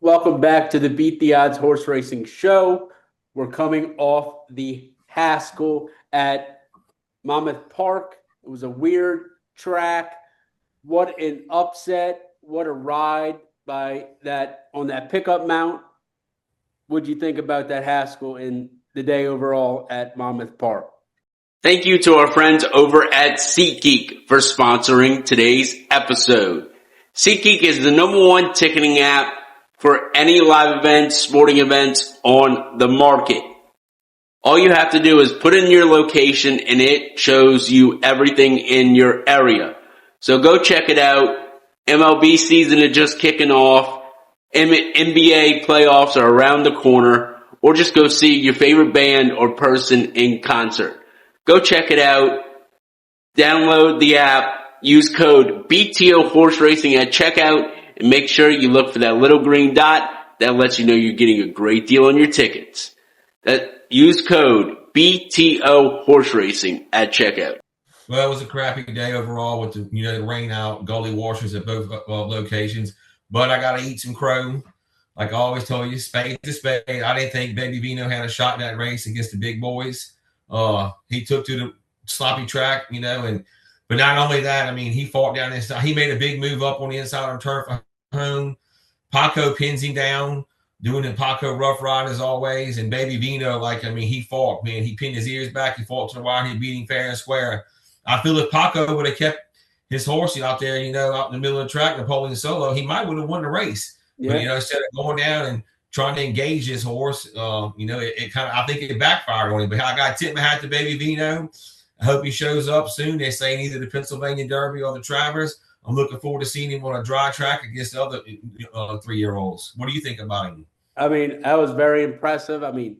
Welcome back to the Beat the Odds Horse Racing Show. We're coming off the Haskell at Monmouth Park. It was a weird track. What an upset. What a ride by that on that pickup mount. What'd you think about that Haskell in the day overall at Monmouth Park? Thank you to our friends over at SeatGeek for sponsoring today's episode. SeatGeek is the #1 ticketing app for any live events, sporting events on the market. All you have to do is put in your location and it shows you everything in your area. So go check it out. MLB season is just kicking off. NBA playoffs are around the corner. Or just go see your favorite band or person in concert. Go check it out. Download the app. Use code BTO Horse Racing at checkout. And make sure you look for that little green dot that lets you know you're getting a great deal on your tickets. Use code BTO Horse Racing at checkout. Well, it was a crappy day overall with the rain out, gully washers at both locations. But I got to eat some crow. Like I always told you, spade to spade. I didn't think Baby Vino had a shot in that race against the big boys. He took to the sloppy track, but not only that, I mean, he fought down inside. He made a big move up on the inside of turf home. Paco pins him down, doing the Paco rough ride as always. And Baby Vino, he fought, man. He pinned his ears back. He fought to the wire. He beat him fair and square. I feel if Paco would have kept his horse out there, out in the middle of the track, Napoleon Solo, he might would have won the race. Yeah. But, instead of going down and trying to engage his horse, it kind of, I think it backfired on him. But I got to tip my hat to Baby Vino. I hope he shows up soon. They're saying either the Pennsylvania Derby or the Travers. I'm looking forward to seeing him on a dry track against the other 3-year-olds. What do you think about him? I mean, that was very impressive. I mean,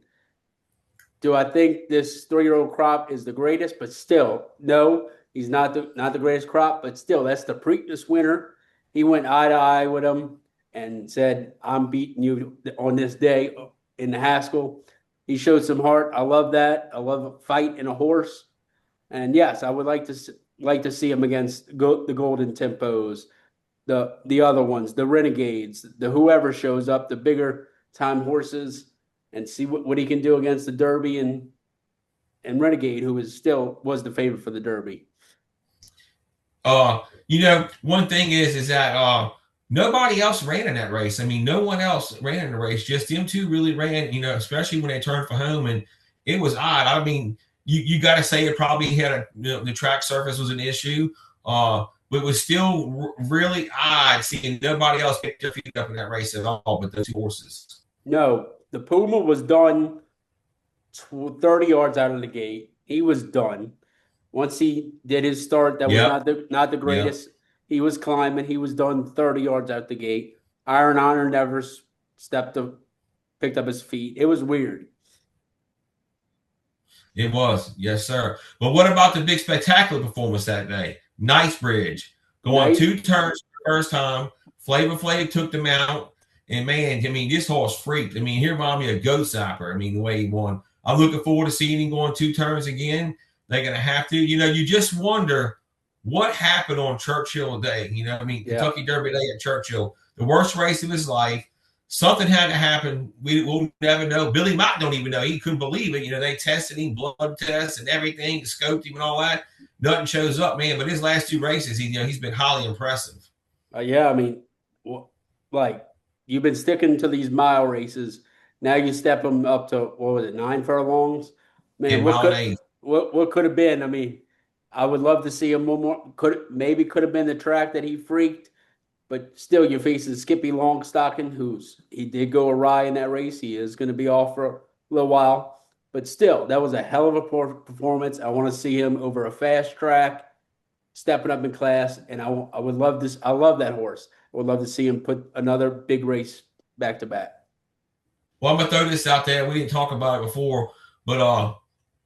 do I think this 3-year-old crop is the greatest? But still, no, he's not the greatest crop. But still, that's the Preakness winner. He went eye to eye with him and said, "I'm beating you on this day in the Haskell." He showed some heart. I love that. I love a fight in a horse. And yes, I would like to see him against the Golden Tempos, the other ones, the Renegades, the whoever shows up, the bigger time horses, and see what he can do against the Derby and Renegade, who was the favorite for the Derby. One thing is that nobody else ran in that race. I mean, no one else ran in the race. Just them two really ran, especially when they turned for home. And it was odd. I mean, you got to say it probably had the track surface was an issue. But it was still really odd seeing nobody else pick their feet up in that race at all but those two horses. No, the Puma was done 30 yards out of the gate. He was done. Once he did his start, that was not the greatest. Yep. He was climbing. He was done 30 yards out the gate. Iron Honor never picked up his feet. It was weird. It was. Yes, sir. But what about the big spectacular performance that day? Knightsbridge going 2 turns for the first time. Flavor Flav took them out. And, man, I mean, this horse freaked. I mean, he reminded me of Goat Zapper. I mean, the way he won. I'm looking forward to seeing him going 2 turns again. They're going to have to. You just wonder what happened on Churchill Day. Kentucky Derby Day at Churchill. The worst race of his life. Something had to happen. We'll never know. Billy Mott don't even know. He couldn't believe it. They tested him, blood tests and everything, scoped him and all that. Nothing shows up, man. But his last 2 races, he's been highly impressive. Yeah, I mean, you've been sticking to these mile races. Now you step them up to, 9 furlongs? Man, what could have been? I mean, I would love to see him one more. Could have been the track that he freaked. But still, you're facing Skippy Longstocking, he did go awry in that race. He is going to be off for a little while. But still, that was a hell of a performance. I want to see him over a fast track, stepping up in class. And I would love this. I love that horse. I would love to see him put another big race back to back. Well, I'm going to throw this out there. We didn't talk about it before. But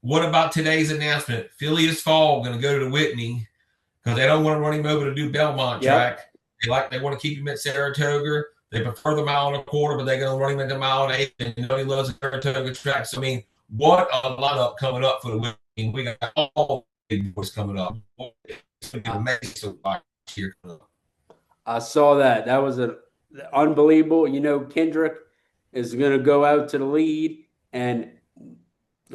what about today's announcement? Phileas Fall going to go to the Whitney because they don't want to run him over to do Belmont track. They want to keep him at Saratoga. They prefer the 1.25 miles, but they're going to run him at the 1.8 miles. And he loves the Saratoga track. So, I mean, what a lineup coming up for the Whitney. We got all big boys coming up. It's going to be amazing here. I saw that. That was unbelievable. You know, Kendrick is going to go out to the lead and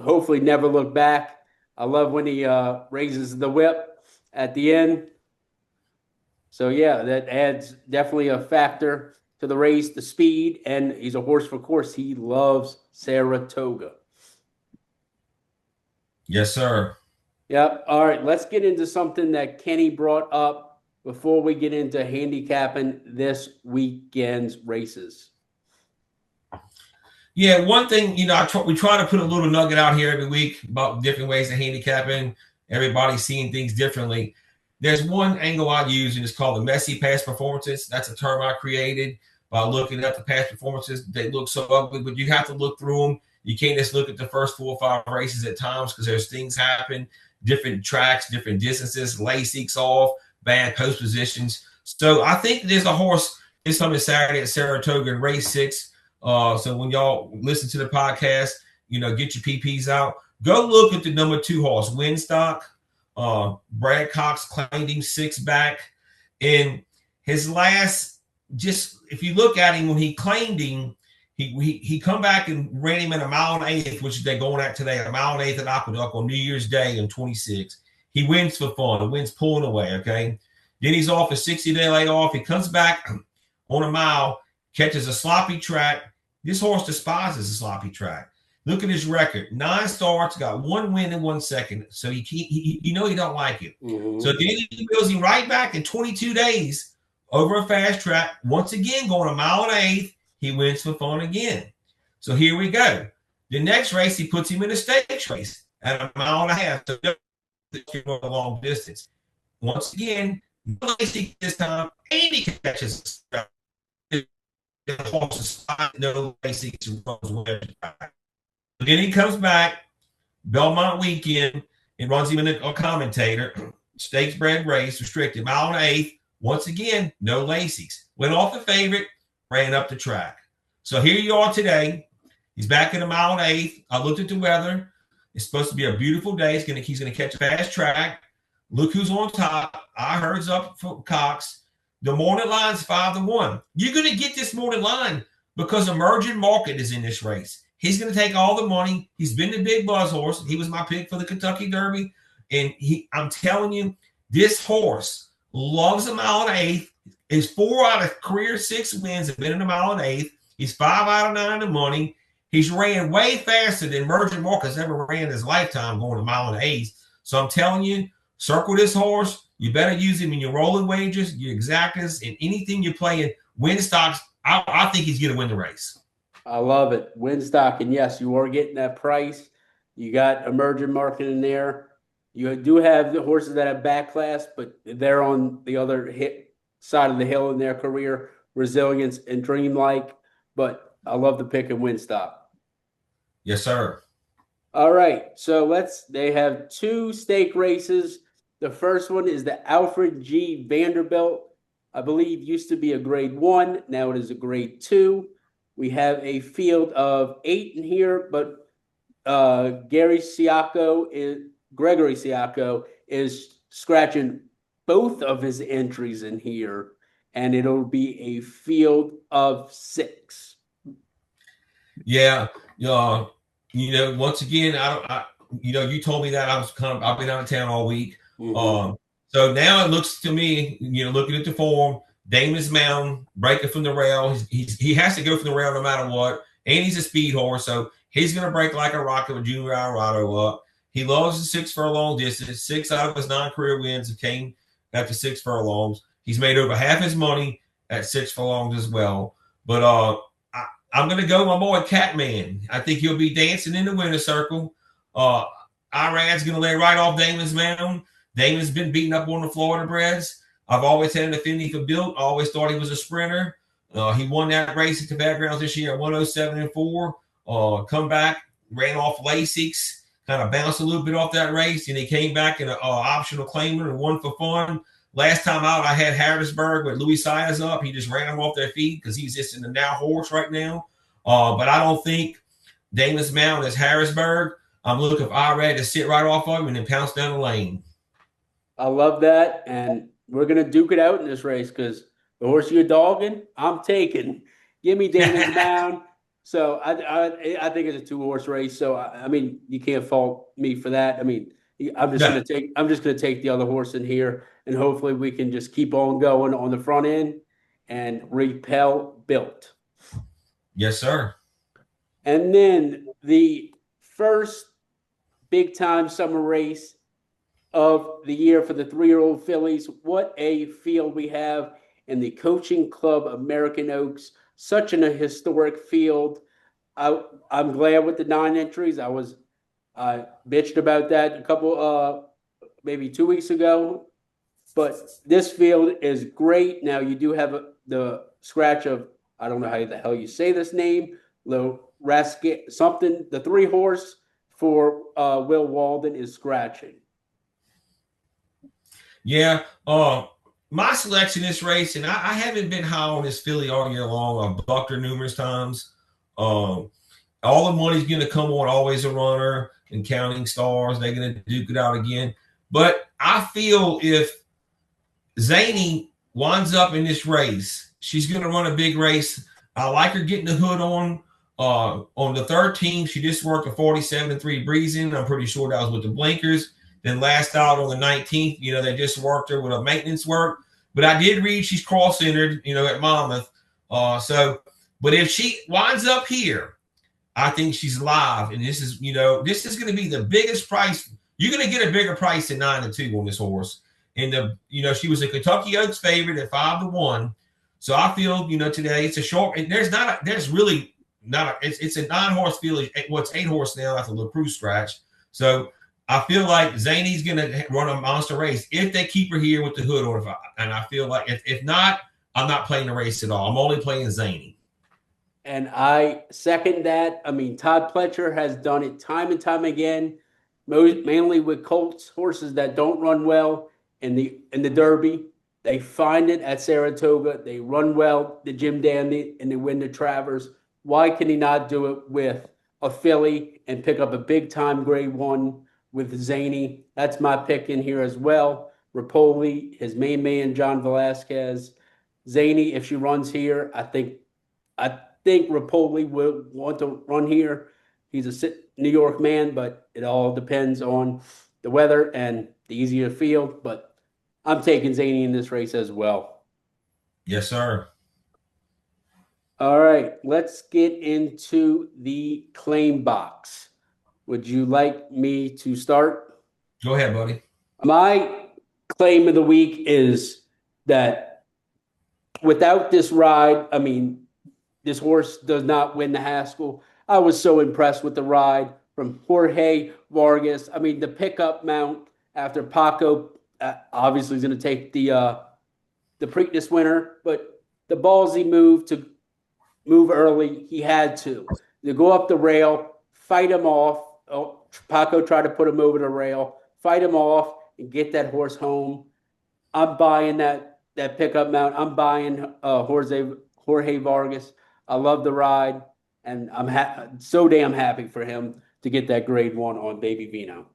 hopefully never look back. I love when he raises the whip at the end. So yeah, that adds definitely a factor to the race, the speed, and he's a horse for course. He loves Saratoga. Yes, sir. Yep. All right, let's get into something that Kenny brought up before we get into handicapping this weekend's races. Yeah, one thing, you know, we try to put a little nugget out here every week about different ways of handicapping. Everybody's seeing things differently. There's one angle I use, and it's called the messy past performances. That's a term I created by looking at the past performances. They look so ugly, but you have to look through them. You can't just look at the first 4 or 5 races at times because there's things happen, different tracks, different distances, Lasix off, bad post positions. So I think there's a horse this coming Saturday at Saratoga in race 6. So when y'all listen to the podcast, you know, get your PPs out. Go look at the number 2 horse, Winstock. Brad Cox claimed him 6 back. In his last, just if you look at him when he claimed him, he come back and ran him at a 1.8, which they're going at today, a 1.8 at Aqueduct on New Year's Day in 26. He wins for fun. The wind's pulling away, okay? Then he's off a 60-day layoff. He comes back on a mile, catches a sloppy track. This horse despises a sloppy track. Look at his record. 9 starts, got 1 win in 1 second. So he you know he don't like it. Mm-hmm. So then he builds him right back in 22 days over a fast track. Once again, going a 1.8. He wins for fun again. So here we go. The next race, he puts him in a stakes race at a 1.5. So a long distance. Once again, this time, and he catches the horse is spot, no Lasix and runs. Then he comes back, Belmont weekend, and runs him in a commentator. Stakes bred race, restricted, 1.8. Once again, no Lasix. Went off the favorite, ran up the track. So here you are today. He's back in a 1.8. I looked at the weather. It's supposed to be a beautiful day. He's gonna catch a fast track. Look who's on top. I heard's up for Cox. The morning line's 5-1. You're gonna get this morning line because Emerging Market is in this race. He's going to take all the money. He's been the big buzz horse. He was my pick for the Kentucky Derby. And I'm telling you, this horse loves a 1.8. His 4 out of career 6 wins have been in a 1.8. He's 5 out of 9 in money. He's ran way faster than Emerging Market's ever ran in his lifetime going a 1.8. So I'm telling you, circle this horse. You better use him in your rolling wagers, your exactas, and anything you're playing. Win stocks, I think he's going to win the race. I love it. Winstock, and yes, you are getting that price. You got Emerging Market in there. You do have the horses that have back class, but they're on the other side of the hill in their career, Resilience and Dreamlike. But I love the pick of Winstock. Yes, sir. All right. So they have 2 stake races. The first one is the Alfred G. Vanderbilt. I believe used to be a grade 1. Now it is a grade 2. We have a field of 8 in here, but Gregory Siaco is scratching both of his entries in here, and it'll be a field of 6. Yeah, you know, once again, you told me that I've been out of town all week. Mm-hmm. So now it looks to me, looking at the form, Damon's Mountain, breaking from the rail. He has to go from the rail no matter what. And he's a speed horse, so he's going to break like a rocket with Junior Alvarado up. He loves the 6 furlong distance. 6 out of his 9 career wins came after 6 furlongs. He's made over half his money at 6 furlongs as well. But I'm going to go my boy Catman. I think he'll be dancing in the winner's circle. Irad's going to lay right off Damon's Mountain. Damon's been beaten up on the Florida breds. I've always had an affinity for Built. I always thought he was a sprinter. He won that race at the Fairgrounds this year at 107-4. Come back, ran off Lasix, kind of bounced a little bit off that race, and he came back in an optional claimer and won for fun. Last time out, I had Harrisburg with Louis Saez up. He just ran them off their feet because he's just in the now horse right now. But I don't think Damon's Mountain is Harrisburg. I'm looking for Irad to sit right off of him and then pounce down the lane. I love that, and we're going to duke it out in this race because The horse you're dogging, I'm taking. Give me Damon's Mound. So I think it's a 2-horse race. So I mean, you can't fault me for that. I mean, No. I'm just gonna take the other horse in here, and hopefully we can just keep on going on the front end and repel Built. Yes, sir. And then the first big time summer race of the year for the 3-year-old fillies. What a field we have in the Coaching Club American Oaks. Such a historic field. I'm glad with the 9 entries. I bitched about that a couple maybe 2 weeks ago. But this field is great. Now you do have the scratch of, I don't know how the hell you say this name, the Rascal something, the 3-horse for Will Walden is scratching. Yeah. My selection in this race, and I haven't been high on this filly all year long. I've bucked her numerous times. All the money's going to come on Always a Runner and Counting Stars. They're going to duke it out again. But I feel if Zany winds up in this race, she's going to run a big race. I like her getting the hood on. On the 13th, she just worked a 47-3 breezing. I'm pretty sure that was with the blinkers. Then last out on the 19th, they just worked her with a maintenance work. But I did read she's cross-centered, at Monmouth. But if she winds up here, I think she's live. And this is going to be the biggest price. You're going to get a bigger price than 9-2 on this horse. And she was a Kentucky Oaks favorite at 5-1. So I feel, today it's a short. It's a 9-horse field. It's 8-horse now after the LaCruz scratch. So I feel like Zany's going to run a monster race if they keep her here with the hood on. And I feel like if not, I'm not playing the race at all. I'm only playing Zany. And I second that. I mean, Todd Pletcher has done it time and time again, mainly with colts, horses that don't run well in the Derby. They find it at Saratoga. They run well, the Jim Dandy, and they win the Travers. Why can he not do it with a filly and pick up a big-time grade 1 with Zany? That's my pick in here as well. Rapoli, his main man, John Velasquez. Zany, if she runs here, I think Rapoli will want to run here. He's a New York man, but it all depends on the weather and the easier field. But I'm taking Zany in this race as well. Yes, sir. All right, let's get into the claim box. Would you like me to start? Go ahead, buddy. My claim of the week is that without this ride, I mean, this horse does not win the Haskell. I was so impressed with the ride from Jorge Vargas. I mean, the pickup mount after Paco obviously is going to take the Preakness winner, but the ballsy move to move early, he had to go up the rail, fight him off. Oh, Paco tried to put him over the rail, fight him off, and get that horse home. I'm buying that pickup mount. I'm buying Jorge Vargas. I love the ride, and I'm so damn happy for him to get that grade 1 on Baby Vino.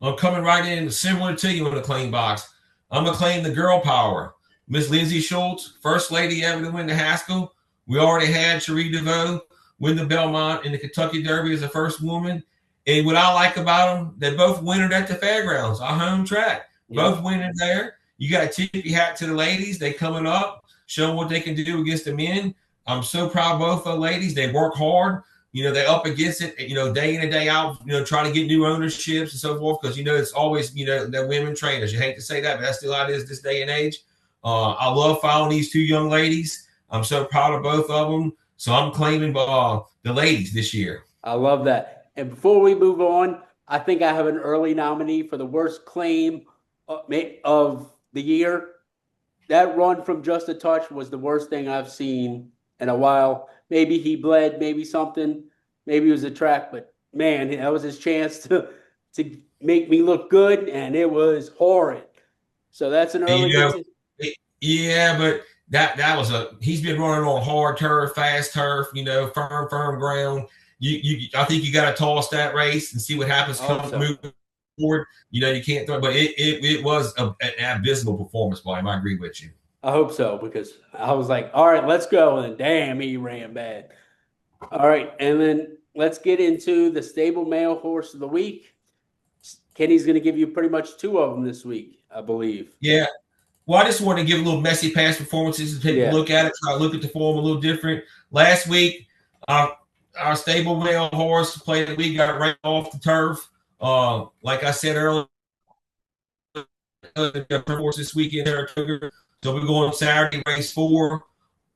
I'm coming right in, similar to you in the claim box. I'm going to claim the girl power. Miss Lindsay Schultz, first lady ever to win the Haskell. We already had Cherie DeVoe win the Belmont in the Kentucky Derby as the first woman. And what I like about them, they both wintered at the fairgrounds, our home track. Yeah. Both wintered there. You got a tippy hat to the ladies. They coming up, showing what they can do against the men. I'm so proud of both the ladies. They work hard. They're up against it, day in and day out, trying to get new ownerships and so forth. Because, it's always, they're women trainers. You hate to say that, but that's still how it is this day and age. I love following these 2 young ladies. I'm so proud of both of them. So I'm claiming the ladies this year. I love that. And before we move on, I think I have an early nominee for the worst claim of the year. That run from Just a Touch was the worst thing I've seen in a while. Maybe he bled, maybe something, maybe it was a track, but man, that was his chance to make me look good, and it was horrid. So that's an early. Yeah, but that was he's been running on hard turf, fast turf, firm ground. I think you got to toss that race and see what happens moving forward. You can't throw, but it was an abysmal performance by him. I agree with you. I hope so, because I was like, all right, let's go. And then, damn, he ran bad. All right. And then let's get into the stable male horse of the week. Kenny's going to give you pretty much two of them this week, I believe. Yeah. Well, I just want to give a little messy past performances and take a look at it, try to look at the form a little different. Last week, our stable male horse played the week, got right off the turf. Like I said earlier, horse this weekend, Saratoga. So we're going Saturday, race 4.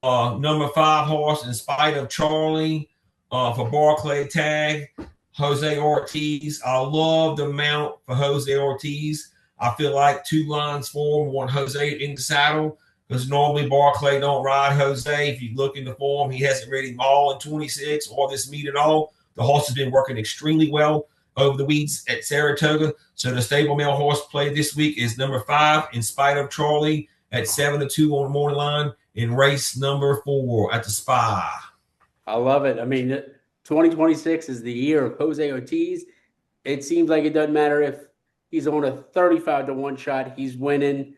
Number 5 horse, In Spite of Charlie, for Barclay Tag, Jose Ortiz. I love the mount for Jose Ortiz. I feel like 2 lines form, want Jose in the saddle, because normally Barclay don't ride Jose. If you look in the form, he hasn't ridden him all in 26 or this meet at all. The horse has been working extremely well over the weeds at Saratoga. So the stable male horse played this week is number 5, In Spite of Charlie, at 7-2 on the morning line in race number 4 at the Spa. I love it. I mean, 2026 is the year of Jose Ortiz. It seems like it doesn't matter if he's on a 35-1 shot. He's winning.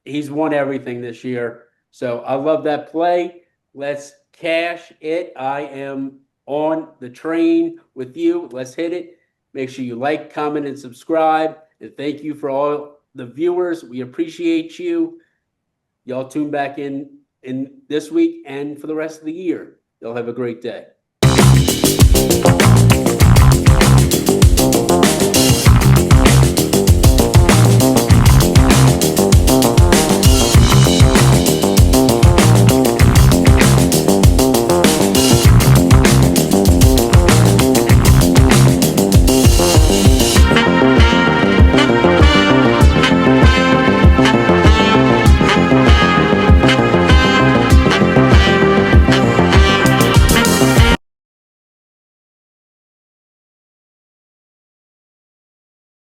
He's won everything this year. So I love that play. Let's cash it. I am on the train with you. Let's hit it. Make sure you like, comment, and subscribe. And thank you for all the viewers. We appreciate you. Y'all tune back in this week and for the rest of the year. Y'all have a great day.